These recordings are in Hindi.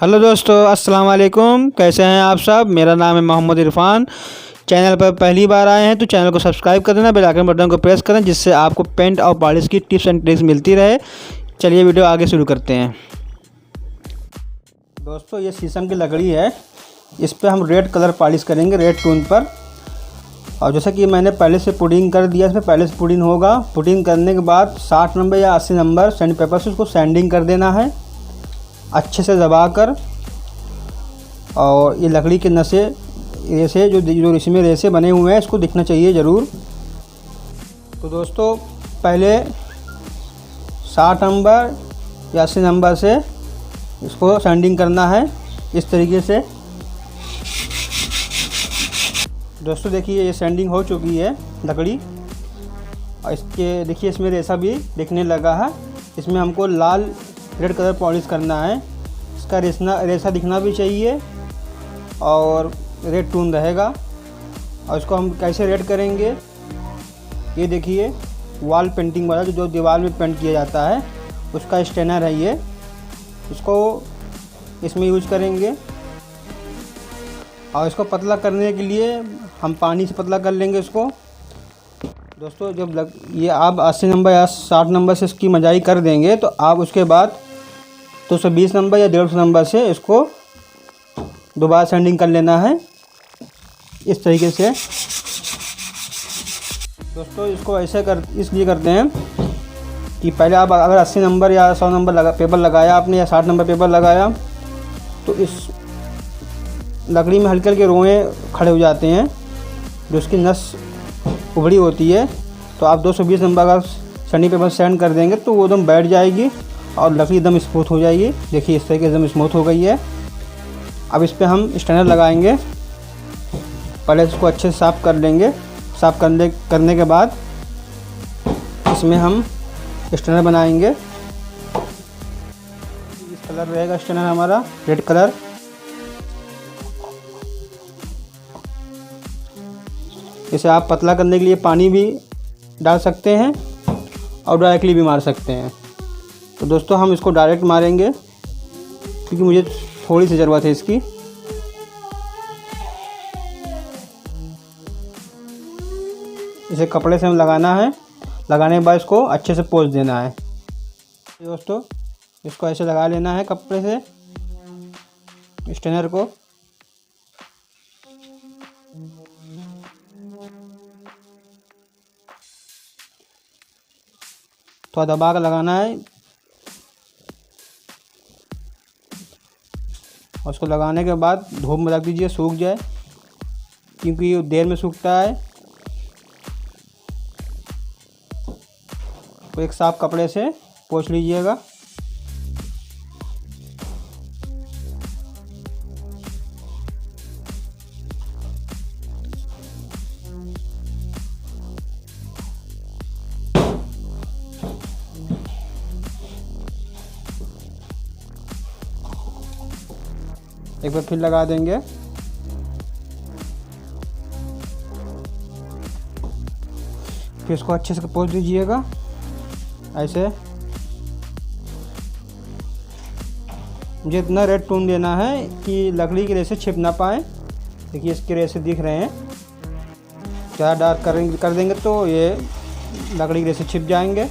हेलो दोस्तों, अस्सलाम वालेकुम। कैसे हैं आप सब। मेरा नाम है मोहम्मद इरफान। चैनल पर पहली बार आए हैं तो चैनल को सब्सक्राइब कर देना, बेल आइकन बटन को प्रेस करें जिससे आपको पेंट और पॉलिश की टिप्स एंड ट्रिक्स मिलती रहे। चलिए वीडियो आगे शुरू करते हैं। दोस्तों, ये शीशम की लकड़ी है। इस पर हम रेड कलर पॉलिश करेंगे, रेड टोन पर। और जैसा कि मैंने पहले से पुडिंग कर दिया, इसमें पहले से पुडिंग होगा। पुडिंग करने के बाद 60 नंबर या 80 नंबर सैंड पेपर से उसको सैंडिंग कर देना है अच्छे से दबाकर। और ये लकड़ी के नशे रेसे जो इसमें रेसे बने हुए हैं, इसको दिखना चाहिए ज़रूर। तो दोस्तों, पहले 60 नंबर या 80 नंबर से इसको सैंडिंग करना है इस तरीके से। दोस्तों देखिए, ये सैंडिंग हो चुकी है लकड़ी। और इसके देखिए, इसमें रेसा भी दिखने लगा है। इसमें हमको लाल रेड कलर पॉलिश करना है। इसका रेसा दिखना भी चाहिए और रेड टोन रहेगा। और इसको हम कैसे रेड करेंगे, ये देखिए, वॉल पेंटिंग वाला जो दीवार में पेंट किया जाता है उसका स्टेनर है ये। इसको इसमें यूज करेंगे। और इसको पतला करने के लिए हम पानी से पतला कर लेंगे इसको। दोस्तों, जब ये आप 80 नंबर या 60 नंबर से इसकी मजाई कर देंगे तो आप उसके बाद 220 नंबर या 150 नंबर से इसको दोबारा सैंडिंग कर लेना है इस तरीके से। दोस्तों, इसको ऐसे इसलिए करते हैं कि पहले आप अगर 80 नंबर या 100 नंबर पेपर लगाया आपने, या 60 नंबर पेपर लगाया, तो इस लकड़ी में हल्के हल्के रोए खड़े हो जाते हैं, जो उसकी नस उभड़ी होती है। तो आप 220 नंबर का सैंडिंग पेपर सैंड कर देंगे तो वो एकदम बैठ जाएगी और लकड़ी एकदम स्मूथ हो जाएगी। देखिए, इस तरीके से एकदम स्मूथ हो गई है। अब इस पर हम स्टैंडर लगाएंगे। पहले इसको अच्छे से साफ़ कर लेंगे। साफ़ करने के बाद इसमें हम स्टैंडर बनाएंगे। इस कलर रहेगा स्टैंडर हमारा, रेड कलर। इसे आप पतला करने के लिए पानी भी डाल सकते हैं और डायरेक्टली भी मार सकते हैं। तो दोस्तों, हम इसको डायरेक्ट मारेंगे क्योंकि मुझे थोड़ी सी ज़रूरत है इसकी। इसे कपड़े से हम लगाना है। लगाने के बाद इसको अच्छे से पोंछ देना है। दोस्तों, इसको ऐसे लगा लेना है कपड़े से स्टेनर को। थोड़ा दबा कर लगाना है और उसको लगाने के बाद धूप में रख दीजिए, सूख जाए, क्योंकि ये देर में सूखता है। तो एक साफ कपड़े से पोंछ लीजिएगा। एक बार फिर लगा देंगे। फिर इसको अच्छे से पोंछ दीजिएगा ऐसे। मुझे इतना रेड टोन देना है कि लकड़ी के रेसे छिप ना पाए। देखिए, इसके रेसे दिख रहे हैं। ज़्यादा डार्क कर देंगे तो ये लकड़ी के रेसे छिप जाएंगे।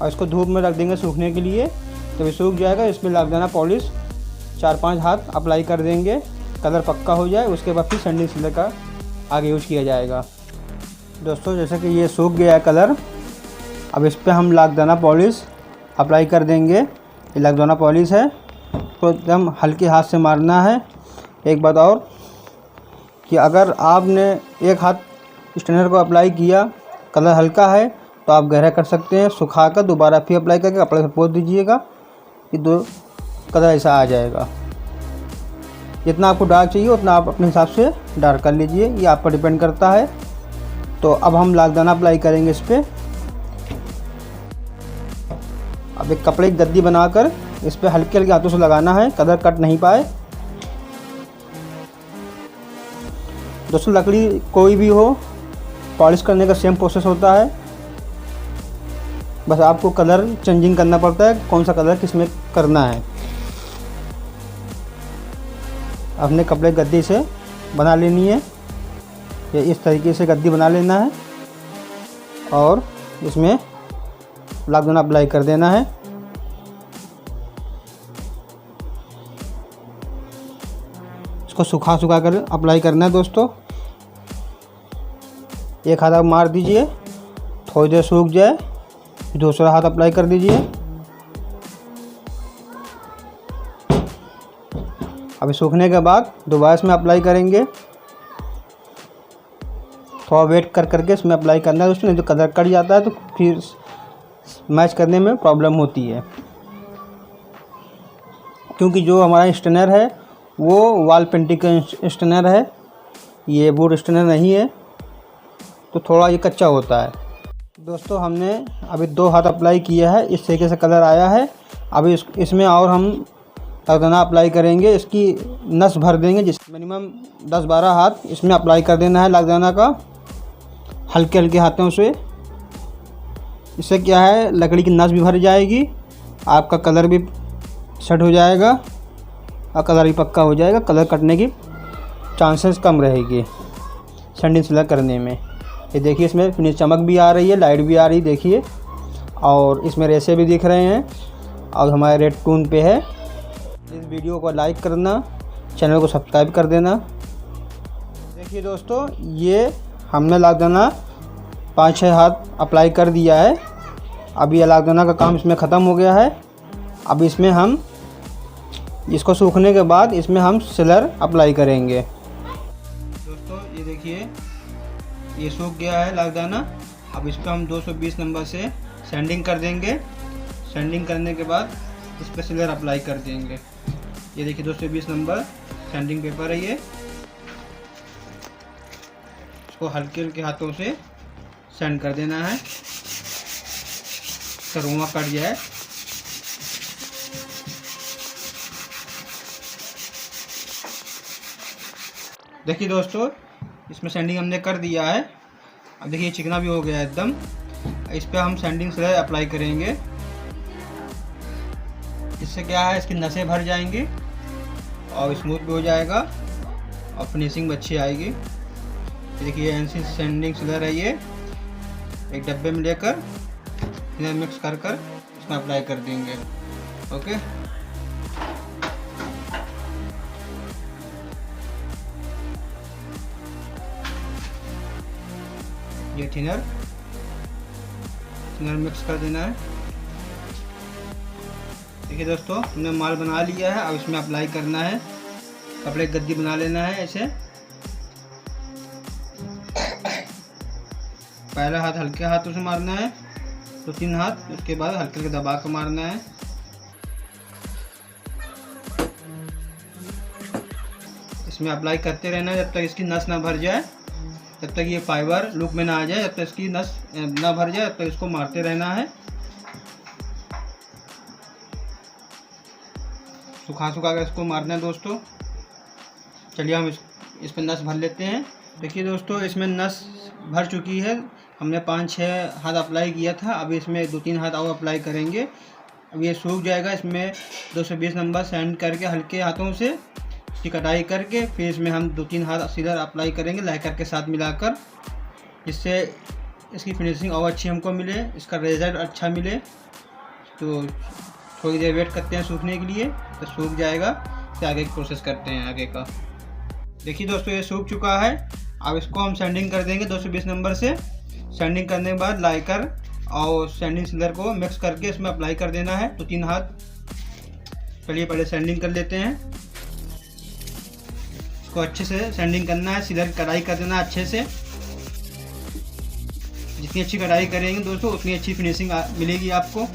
और इसको धूप में रख देंगे सूखने के लिए। तो ये सूख जाएगा। इसमें लग जाना पॉलिश 4-5 हाथ अप्लाई कर देंगे, कलर पक्का हो जाए। उसके बाद फिर सैंडिंग सीलर का आगे यूज किया जाएगा। दोस्तों, जैसे कि ये सूख गया है कलर, अब इस पर हम लाखदाना पॉलिश अप्लाई कर देंगे। ये लाखदाना पॉलिश है तो एकदम हल्के हाथ से मारना है। एक बात और कि अगर आपने एक हाथ स्टैंडर को अप्लाई किया, कलर हल्का है, तो आप गहरा कर सकते हैं। सुखा कर दोबारा फिर अप्लाई करके कपड़े से पोंछ दीजिएगा कि दो कलर ऐसा आ जाएगा। जितना आपको डार्क चाहिए उतना आप अपने हिसाब से डार्क कर लीजिए, ये आप पर डिपेंड करता है। तो अब हम लाखदाना अप्लाई करेंगे इस पर। अब एक कपड़े की गद्दी बनाकर इस पर हल्के हल्के हाथों से लगाना है, कलर कट नहीं पाए। दोस्तों, लकड़ी कोई भी हो, पॉलिश करने का सेम प्रोसेस होता है। बस आपको कलर चेंजिंग करना पड़ता है, कौन सा कलर किस में करना है। अपने कपड़े गद्दी से बना लेनी है, ये इस तरीके से गद्दी बना लेना है और इसमें लागदाना अप्लाई कर देना है। इसको सुखा कर अप्लाई करना है दोस्तों। एक हाथ आप मार दीजिए, थोड़ी देर सूख जाए, दूसरा हाथ अप्लाई कर दीजिए। अभी सूखने के बाद दोबारा इसमें अप्लाई करेंगे। थोड़ा वेट करके इसमें अप्लाई करना है दोस्तों, नहीं तो कलर कट जाता है तो फिर मैच करने में प्रॉब्लम होती है। क्योंकि जो हमारा स्टैनर है वो वॉल पेंटिंग का स्टैनर है, ये बोर्ड स्टैनर नहीं है, तो थोड़ा ये कच्चा होता है। दोस्तों हमने अभी 2 हाथ अप्लाई किया है, इस तरीके से कलर आया है। अभी इसमें और हम लागदाना अप्लाई करेंगे, इसकी नस भर देंगे, जिस मिनिमम 10-12 हाथ इसमें अप्लाई कर देना है लागदाना का, हल्के हल्के हाथों से। इससे क्या है, लकड़ी की नस भी भर जाएगी, आपका कलर भी सेट हो जाएगा और कलर भी पक्का हो जाएगा। कलर कटने की चांसेस कम रहेगी सैंडिंग सिलर करने में। ये देखिए इसमें फिनिश चमक भी आ रही है, लाइट भी आ रही देखिए, और इसमें रेसे भी दिख रहे हैं और हमारे रेड टून पे है। इस वीडियो को लाइक करना, चैनल को सब्सक्राइब कर देना। देखिए दोस्तों, ये हमने लागदाना 5-6 हाथ अप्लाई कर दिया है। अभी ये लागदाना का काम इसमें ख़त्म हो गया है। अब इसमें हम इसको सूखने के बाद इसमें हम सिलर अप्लाई करेंगे। दोस्तों ये देखिए, ये सूख गया है लागदाना। अब इस पर हम 220 नंबर से सैंडिंग कर देंगे। सैंडिंग करने के बाद इस पर सिलर अप्लाई कर देंगे। ये देखिए 220 नंबर सैंडिंग पेपर है ये। इसको हल्के हल्के हाथों से सैंड कर देना है, रुआं कट जाए। देखिए दोस्तों, इसमें सैंडिंग हमने कर दिया है। अब देखिए चिकना भी हो गया है एकदम। इस पर हम सैंडिंग सिलर अप्लाई करेंगे। इससे क्या है, इसकी नसें भर जाएंगी और स्मूथ भी हो जाएगा और फिनिशिंग भी अच्छी आएगी। देखिए एनसी सैंडिंग सिलर है ये, एक डब्बे में लेकर इधर मिक्स कर इसमें अप्लाई कर देंगे। ओके, ये थिनर मिक्स कर देना है। देखिए दोस्तों, हमने माल बना लिया है। अब इसमें अप्लाई करना है, कपड़े गद्दी बना लेना है ऐसे। पहला हाथ हल्के हाथों से मारना है, 2-3 हाथ, उसके बाद हल्के हल्के दबा कर मारना है। इसमें अप्लाई करते रहना है जब तक इसकी नस ना भर जाए, जब तक ये फाइबर लुक में ना आ जाए, जब तक इसकी नस ना भर जाए तब तक इसको मारते रहना है। सुखा कर इसको मारना है दोस्तों। चलिए हम इस पर नस भर लेते हैं। देखिए दोस्तों, इसमें नस भर चुकी है। हमने 5-6 हाथ अप्लाई किया था, अभी इसमें 2-3 हाथ और अप्लाई करेंगे। अब ये सूख जाएगा। इसमें 220 नंबर सैंड करके हल्के हाथों से इसकी कटाई करके फिर इसमें हम 2-3 हाथ सिलर अप्लाई करेंगे लाइकर के साथ मिलाकर, जिससे इसकी फिनिशिंग और अच्छी हमको मिले, इसका रिजल्ट अच्छा मिले। तो थोड़ी देर वेट करते हैं सूखने के लिए, तो सूख जाएगा फिर आगे की प्रोसेस करते हैं आगे का। देखिए दोस्तों, ये सूख चुका है। अब इसको हम सैंडिंग कर देंगे 220 नंबर से। सैंडिंग करने के बाद लाइकर और सैंडिंग सिलर को मिक्स करके इसमें अप्लाई कर देना है 2-3 हाथ। चलिए पहले सैंडिंग कर लेते हैं। इसको अच्छे से सैंडिंग करना है, सिलर कढ़ाई कर देना अच्छे से। जितनी अच्छी कढ़ाई करेंगे दोस्तों उतनी अच्छी फिनिशिंग मिलेगी आपको।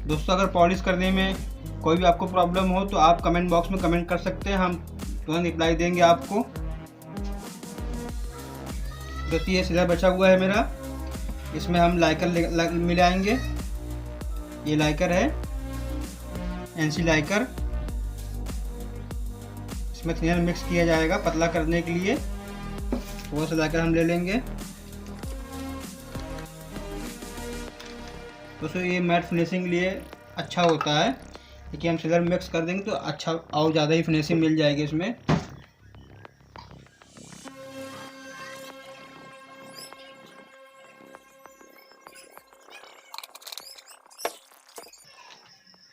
दोस्तों, अगर पॉलिश करने में कोई भी आपको प्रॉब्लम हो तो आप कमेंट बॉक्स में कमेंट कर सकते हैं, हम तुरंत रिप्लाई देंगे आपको। दोस्तों, ये सिलर बचा हुआ है मेरा, इसमें हम लाइकर मिलाएंगे। ये लाइकर है, एनसी लाइकर। इसमें थिनर मिक्स किया जाएगा पतला करने के लिए। वो सा लाइकर हम ले लेंगे। दोस्तों ये मैट फिनिशिंग के लिए अच्छा होता है, देखिए हम सिल्वर मिक्स कर देंगे तो अच्छा और ज़्यादा ही फिनिशिंग मिल जाएगी इसमें।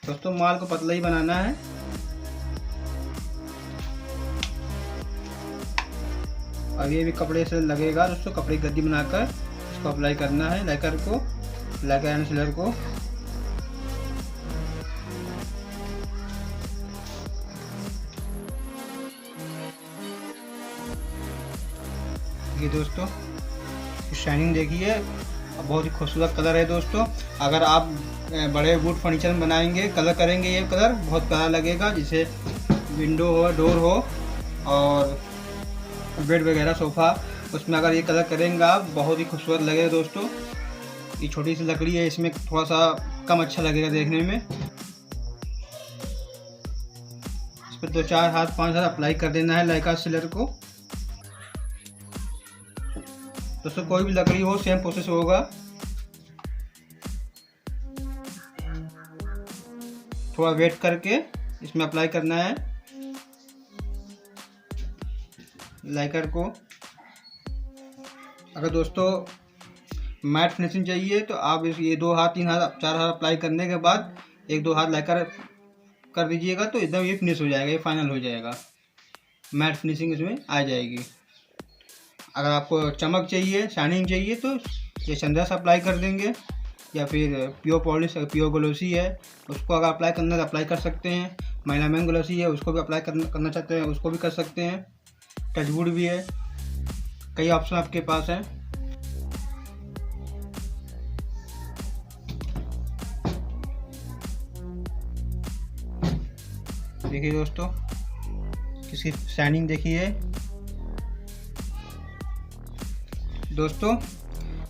दोस्तों माल को पतला ही बनाना है। अब ये भी कपड़े से लगेगा दोस्तों, कपड़े की गद्दी बनाकर इसको अप्लाई करना है लाइकर को, लाइकर एंड सिलर को। ये दोस्तों शाइनिंग देखिए, बहुत ही खूबसूरत कलर है दोस्तों। अगर आप बड़े वुड फर्नीचर में बनाएंगे, कलर करेंगे, ये कलर बहुत प्यारा लगेगा। जैसे विंडो हो, डोर हो और बेड वगैरह, सोफ़ा, उसमें अगर ये कलर करेंगे आप, बहुत ही खूबसूरत लगेगा दोस्तों। ये छोटी सी लकड़ी है, इसमें थोड़ा सा कम अच्छा लगेगा देखने में। इस पर 2-4 हाथ 5 हाथ अप्लाई कर देना है लाइका सिलर को। दोस्तों कोई भी लकड़ी हो सेम प्रोसेस होगा। थोड़ा वेट करके इसमें अप्लाई करना है लाइकर को। अगर दोस्तों मैट फिनिशिंग चाहिए तो आप ये 2 हाथ 3 हाथ 4 हाथ अप्लाई करने के बाद 1-2 हाथ लाइकर कर दीजिएगा तो एकदम ये फिनिश हो जाएगा, ये फाइनल हो जाएगा, मैट फिनिशिंग इसमें आ जाएगी। अगर आपको चमक चाहिए, शाइनिंग चाहिए तो ये चंद्रा से अप्लाई कर देंगे, या फिर प्योर पॉलिश, प्योर ग्लोसी है उसको अगर अप्लाई करना है तो अप्लाई कर सकते हैं। मेलामाइन ग्लोसी है उसको भी अप्लाई करना चाहते हैं उसको भी कर सकते हैं। टचवुड भी है, कई ऑप्शन आपके पास हैं। देखिए दोस्तों इसकी शाइनिंग देखिए दोस्तों,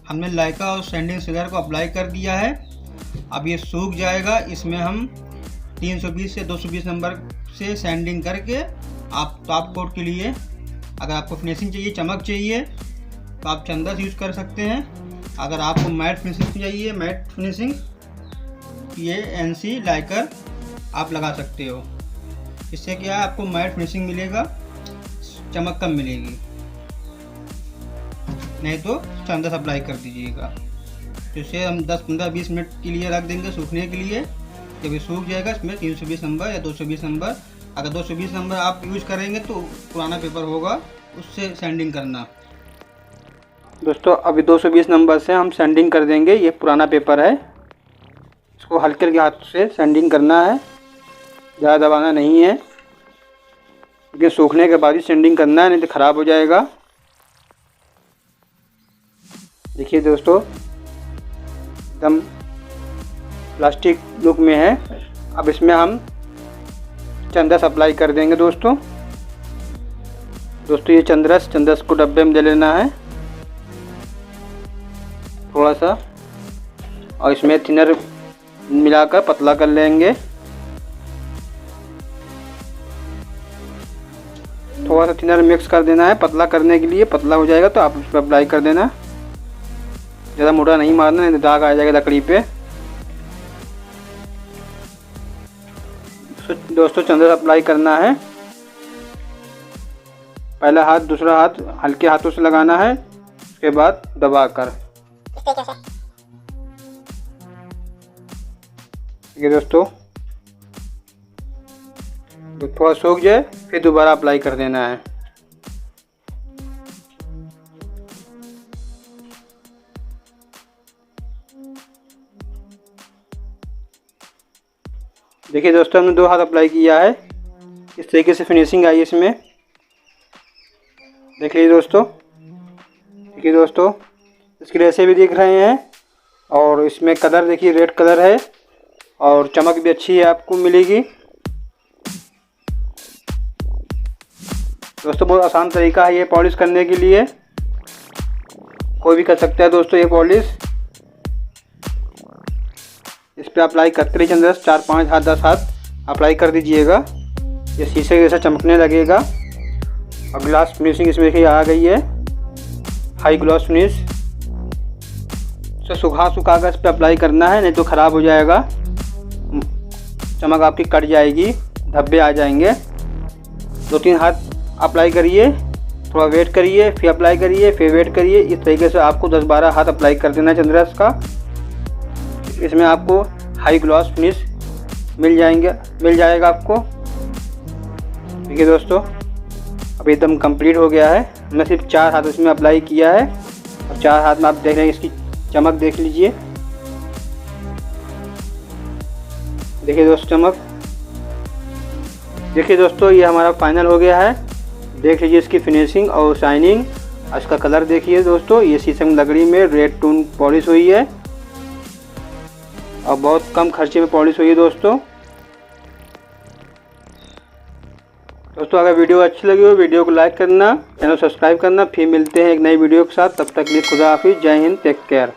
हमने लाइका और सैंडिंग सिलर को अप्लाई कर दिया है। अब ये सूख जाएगा, इसमें हम 320 से 220 नंबर से सैंडिंग करके आप टॉप कोट के लिए, अगर आपको फिनिशिंग चाहिए, चमक चाहिए तो आप चंदा से यूज़ कर सकते हैं। अगर आपको मैट फिनिशिंग चाहिए, मैट फिनिशिंग, ये एनसी लाइकर आप लगा सकते हो। इससे क्या है, आपको मैट फिनिशिंग मिलेगा, चमक कम मिलेगी। नहीं तो चंदा से अप्लाई कर दीजिएगा। तो इसे हम 10-15-20 मिनट के लिए रख देंगे सूखने के लिए। जब ये सूख जाएगा इसमें 320 नंबर या 220 नंबर, अगर 220 नंबर आप यूज़ करेंगे तो पुराना पेपर होगा, उससे सैंडिंग करना। दोस्तों अभी 220 नंबर से हम सैंडिंग कर देंगे, ये पुराना पेपर है, इसको हल्के हल्के हाथ से सैंडिंग करना है, ज़्यादा दबाना नहीं है, लेकिन सूखने के बाद ही सैंडिंग करना है, नहीं तो ख़राब हो जाएगा। देखिए दोस्तों एकदम प्लास्टिक लुक में है। अब इसमें हम चंदस अप्लाई कर देंगे दोस्तों। ये चंदस को डब्बे में दे लेना है थोड़ा सा, और इसमें थिनर मिलाकर पतला कर लेंगे। थोड़ा सा थिनर मिक्स कर देना है पतला करने के लिए, पतला हो जाएगा तो आप उस पर अप्लाई कर देना। ज़्यादा मोटा नहीं मारना, नहीं तो दाग आ जाएगा लकड़ी पे। दोस्तों चंदस अप्लाई करना है, पहला हाथ दूसरा हाथ हल्के हाथों से लगाना है, उसके बाद दबाकर। ये दोस्तों तो थोड़ा सूख जाए फिर दोबारा अप्लाई कर देना है। देखिए दोस्तों हमने 2 हाथ अप्लाई किया है, इस तरीके से फिनिशिंग आई इसमें। देख लीजिए दोस्तों, देखिए दोस्तों इसके रेसे भी दिख रहे हैं, और इसमें कलर देखिए रेड कलर है, और चमक भी अच्छी है आपको मिलेगी। दोस्तों बहुत आसान तरीका है ये पॉलिश करने के लिए, कोई भी कर सकता है दोस्तों ये पॉलिश। इस पर अप्लाई करते रहिए चंदस, 4-5 हाथ 10 हाथ अप्लाई कर दीजिएगा, ये शीशे जैसा चमकने लगेगा। और ग्लास फिनिशिंग इसमें देखिए आ गई है, हाई ग्लॉस फिनिश। तो सूखा कर इस पर अप्लाई करना है, नहीं तो ख़राब हो जाएगा, चमक आपकी कट जाएगी, धब्बे आ जाएंगे। 2-3 हाथ अप्लाई करिए, थोड़ा वेट करिए, फिर अप्लाई करिए, फिर वेट करिए। इस तरीके से आपको 10-12 हाथ अप्लाई कर देना चंद्रा का। इसमें आपको हाई ग्लॉस फिनिश मिल जाएगा आपको। देखिए दोस्तों, अब एकदम कंप्लीट हो गया है। मैं सिर्फ 4 हाथ इसमें अप्लाई किया है। अब 4 हाथ में आप देख रहे हैं, इसकी चमक देख लीजिए। देखिए दोस्तों चमक। देखिए दोस्तों, ये हमारा फाइनल हो गया है। देख लीजिए इसकी फिनिशिंग और शाइनिंग, इसका कलर देखिए दोस्तों। ये शीशम लकड़ी में रेड टोन पॉलिश हुई है और बहुत कम खर्चे में पॉलिश हुई है दोस्तों। अगर वीडियो अच्छी लगी हो, वीडियो को लाइक करना, चैनल सब्सक्राइब करना। फिर मिलते हैं एक नई वीडियो के साथ, तब तक के लिए खुदा हाफिज़, जय हिंद, टेक केयर।